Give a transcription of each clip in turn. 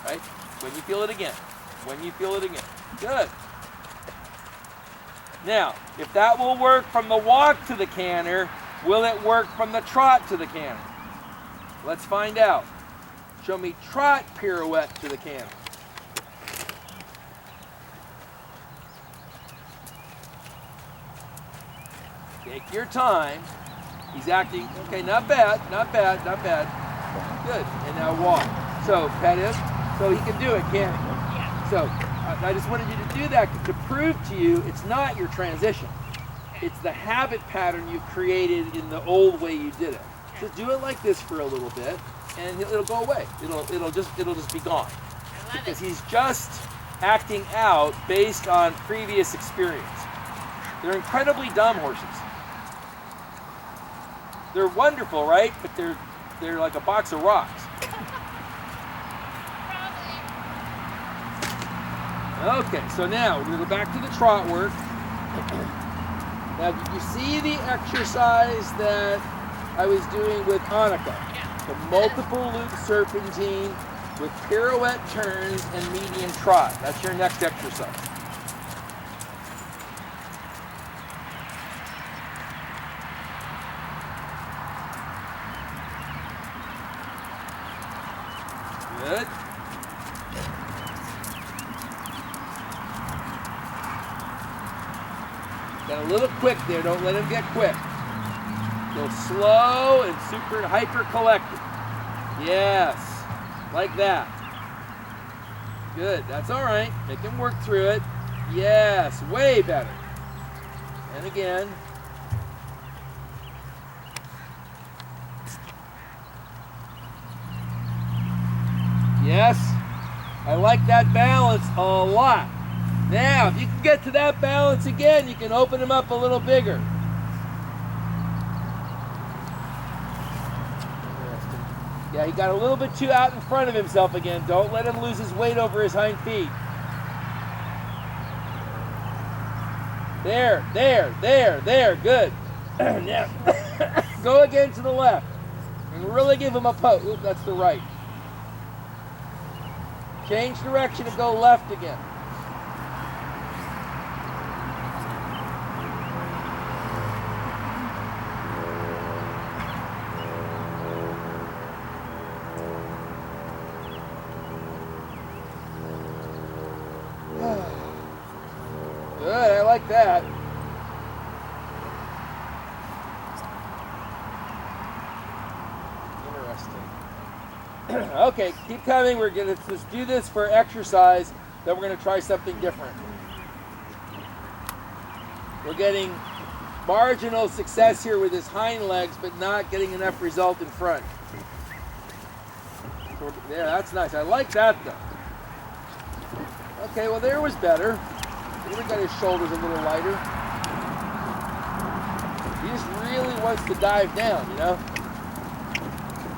right? When you feel it again. When you feel it again. Good. Now, if that will work from the walk to the canter, will it work from the trot to the canter? Let's find out. Show me trot pirouette to the canter. Take your time. He's acting, okay, not bad, not bad, not bad. Good, and now walk. So, pet him, so he can do it, can't he? Yeah. So, I just wanted you to do that to prove to you it's not your transition. It's the habit pattern you created in the old way you did it. Just do it like this for a little bit, and it'll go away. It'll just be gone. I love Because it. he's just acting out based on previous experience. They're incredibly dumb horses. They're wonderful, right? But they're like a box of rocks. Okay, so now we're going to go back to the trot work. Now, did you see the exercise that I was doing with Annika? Yeah. The multiple loop serpentine with pirouette turns and median trot. That's your next exercise. Good. Got a little quick there. Don't let him get quick. Go slow and super hyper collected. Yes, like that. Good. That's all right. Make him work through it. Yes, way better. And again. Yes, I like that balance a lot. Now, if you can get to that balance again, you can open him up a little bigger. Interesting. Yeah, he got a little bit too out in front of himself again. Don't let him lose his weight over his hind feet. There, good. Now, go again to the left. And really give him a poke. Oop, that's the right. Change direction and go left again. Good, I like that. Interesting. Okay, keep coming. We're gonna just do this for exercise, then we're gonna try something different. We're getting marginal success here with his hind legs, but not getting enough result in front. Yeah, that's nice. I like that though. Okay, well there was better. We got his shoulders a little lighter. He just really wants to dive down, you know?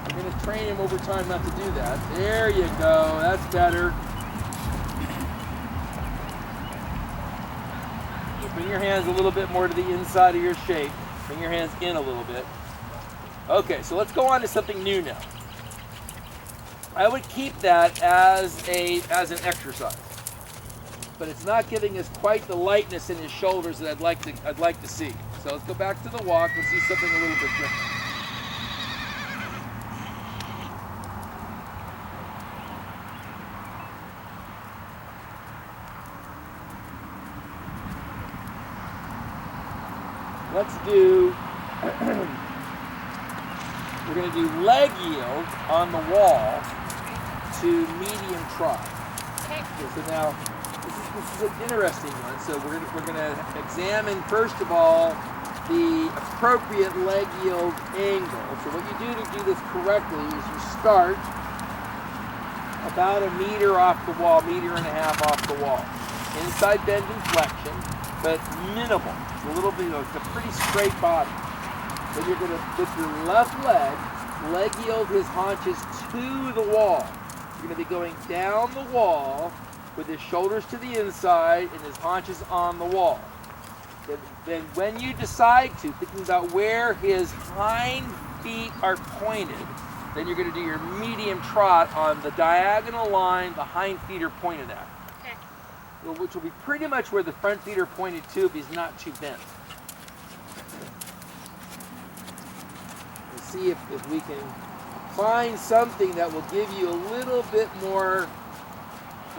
I'm going to train him over time not to do that. There you go. That's better. So bring your hands a little bit more to the inside of your shape. Bring your hands in a little bit. Okay, so let's go on to something new now. I would keep that as an exercise, but it's not giving us quite the lightness in his shoulders that I'd like to see. So let's go back to the walk. Let's do something a little bit different. Let's do, we're going to do leg yield on the wall to medium trot. Okay. So now, this is an interesting one. So we're gonna examine first of all the appropriate leg yield angle. So what you do to do this correctly is you start about 1 meter off the wall, 1.5 meters off the wall. Inside bend and flexion, but minimal. It's a little bit, it's a pretty straight body. Then you're gonna, with your left leg yield his haunches to the wall. You're gonna be going down the wall with his shoulders to the inside and his haunches on the wall. Then when you decide to, thinking about where his hind feet are pointed, Then you're going to do your medium trot on the diagonal line the hind feet are pointed at. Okay. Which will be pretty much where the front feet are pointed to if he's not too bent. We'll see if we can find something that will give you a little bit more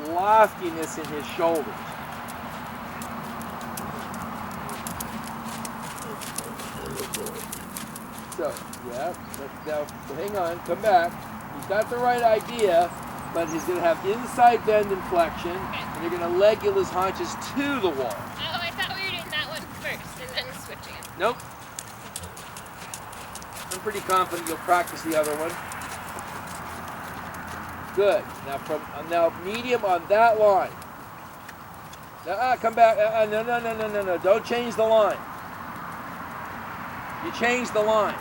loftiness in his shoulders. So, yeah, now hang on, come back. He's got the right idea, but he's going to have inside bend and flexion, and you're going to leg heel his haunches to the wall. Oh, I thought we were doing that one first and then switching it. Nope. I'm pretty confident you'll practice the other one. Good. Now medium on that line. Come back. No. Don't change the line. You changed the line.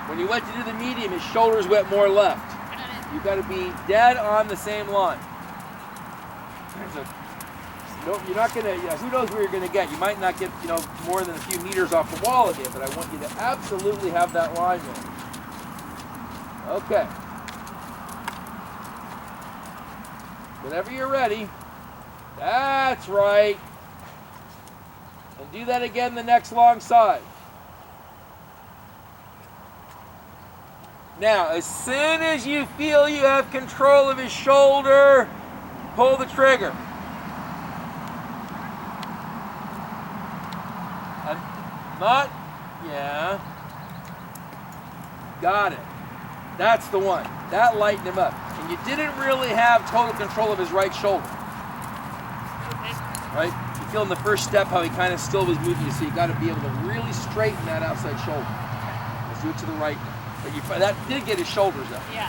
When you went to do the medium, his shoulders went more left. You've got to be dead on the same line. You're not going to, who knows where you're going to get. You might not get, more than a few meters off the wall again, but I want you to absolutely have that line there. Okay. Whenever you're ready. That's right. And do that again the next long side. Now, as soon as you feel you have control of his shoulder, pull the trigger. Yeah. Got it. That's the one. That lightened him up. And you didn't really have total control of his right shoulder. Right? You feel in the first step how he kind of still was moving you, so you got to be able to really straighten that outside shoulder. Let's do it to the right now. But that did get his shoulders up. Yeah.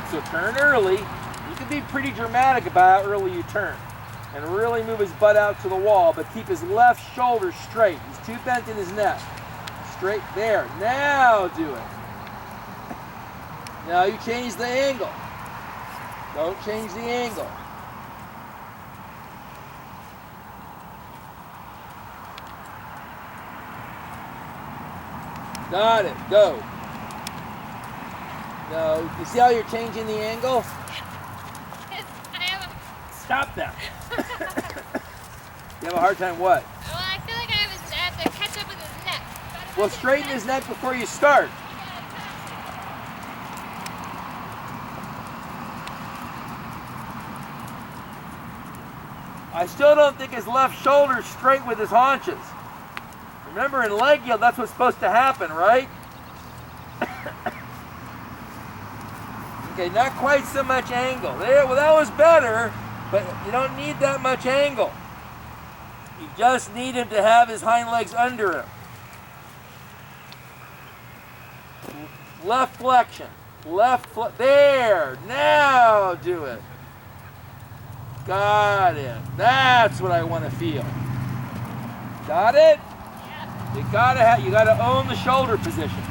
So turn early. You can be pretty dramatic about how early you turn. And really move his butt out to the wall, but keep his left shoulder straight. He's too bent in his neck. Straight there. Now do it. Now you change the angle. Don't change the angle. Got it. Go. Now, you see how you're changing the angle? Stop that. You have a hard time what? Well, I feel like I have to catch up with his neck. Well, straighten his neck before you start. I still don't think his left shoulder's straight with his haunches. Remember, in leg yield, that's what's supposed to happen, right? Okay, not quite so much angle. There, well, that was better, but you don't need that much angle. You just need him to have his hind legs under him. Left flexion. There. Now do it. Got it. That's what I want to feel. Got it? Yeah. You gotta own the shoulder position.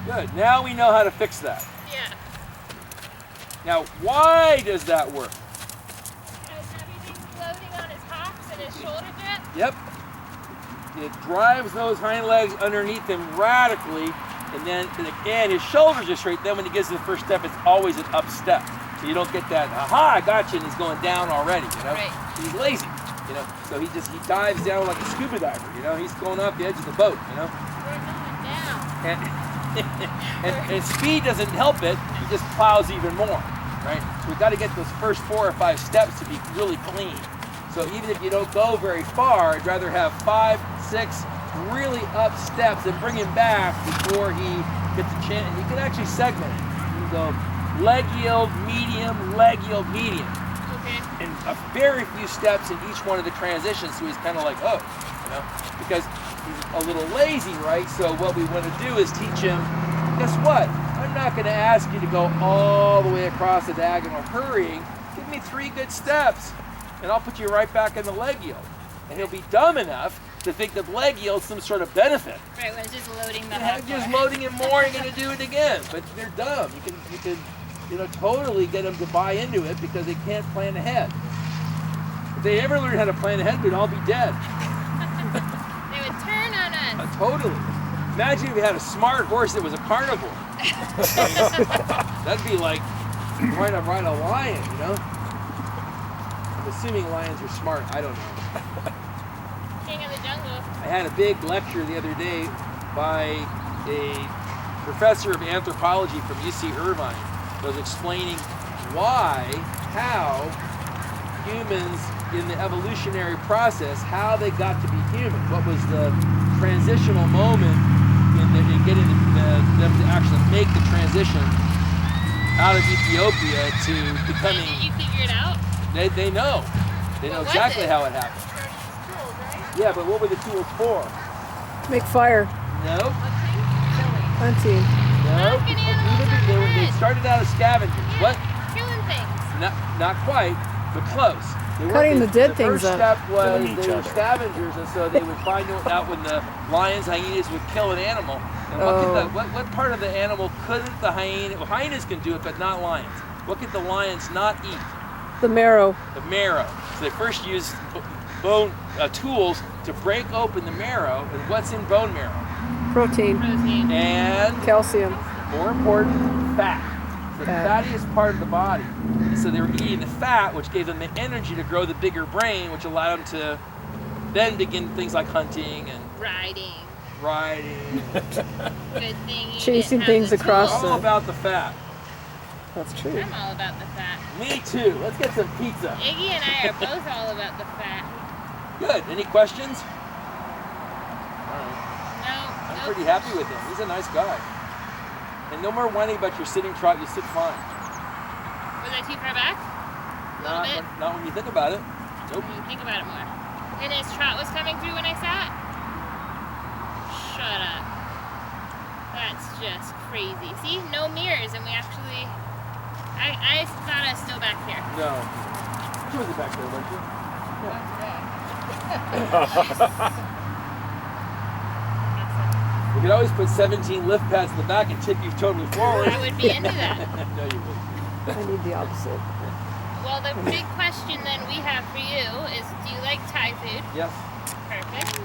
Good. Now we know how to fix that. Yeah. Now, why does that work? Because everything's floating on his hocks and his shoulder jet? Yep. It drives those hind legs underneath him radically, and then again his shoulders are straight. Then when he gets to the first step, it's always an up step. So you don't get that, aha, I got you, and he's going down already, Right. He's lazy, So he dives down like a scuba diver, He's going off the edge of the boat, We're going down. And speed doesn't help it, he just plows even more, right? So we've got to get those first 4 or 5 steps to be really clean. So even if you don't go very far, I'd rather have 5, 6 really up steps and bring him back before he gets a chance. And you can actually segment it. You can go leg yield, medium, leg yield, medium. Okay. And a very few steps in each one of the transitions, so he's kind of like, oh, because he's a little lazy, right? So what we want to do is teach him, guess what? I'm not going to ask you to go all the way across the diagonal hurrying. Give me 3 good steps, and I'll put you right back in the leg yield. And he'll be dumb enough to think that leg yield's some sort of benefit. Right, when it's just loading them Yeah, just loading him more, you're going to do it again. But they're dumb. You can totally get them to buy into it because they can't plan ahead. If they ever learned how to plan ahead, we'd all be dead. They would turn on Totally. Imagine if you had a smart horse that was a carnivore. That'd be like trying to ride a lion, you know? I'm assuming lions are smart. I don't know. King of the jungle. I had a big lecture the other day by a professor of anthropology from UC Irvine that was explaining why, how humans in the evolutionary process, how they got to be human. What was the transitional moment in getting them to actually make the transition out of Ethiopia to becoming. Did you figure it out? They know. They know What was exactly it? how it happened. Tools, right? Yeah, but what were the tools for? Make fire. No. Hunting. No. Knocking animals on the They head. started out as scavengers. Yeah, What? killing things. Not quite, but close. Cutting the dead things up. The up. first step was Killing each they were other. scavengers, and so they would find out when the lions, hyenas would kill an animal. And what part of the animal couldn't the hyena? Well, hyenas can do it, but not lions. What could the lions not eat? The marrow. The marrow. So they first used bone tools to break open the marrow. And what's in bone marrow? Protein. Protein. And Calcium. more important, fat. The Fat. fattiest part of the body. So they were eating the fat, which gave them the energy to grow the bigger brain, which allowed them to then begin things like hunting and Riding. riding. Good thing you Chasing didn't have things the across tools. All about the fat. That's true. I'm all about the fat. Me too. Let's get some pizza. Iggy and I are both all about the fat. Good. Any questions? All right. No. I'm nope. pretty happy with him. He's a nice guy. And no more whining about your sitting trot. You sit fine. Was I too far back? A little bit. Not when you think about it. Nope. When you think about it more. And his trot was coming through when I sat? Shut up. That's just crazy. See? No mirrors, and we actually... I thought I was still back here. No. You wasn't back there, weren't you? We could always put 17 lift pads in the back and tip you totally forward. I would be into that. No, you wouldn't. I need the opposite. Well, the big question then we have for you is, do you like Thai food? Yes. Perfect.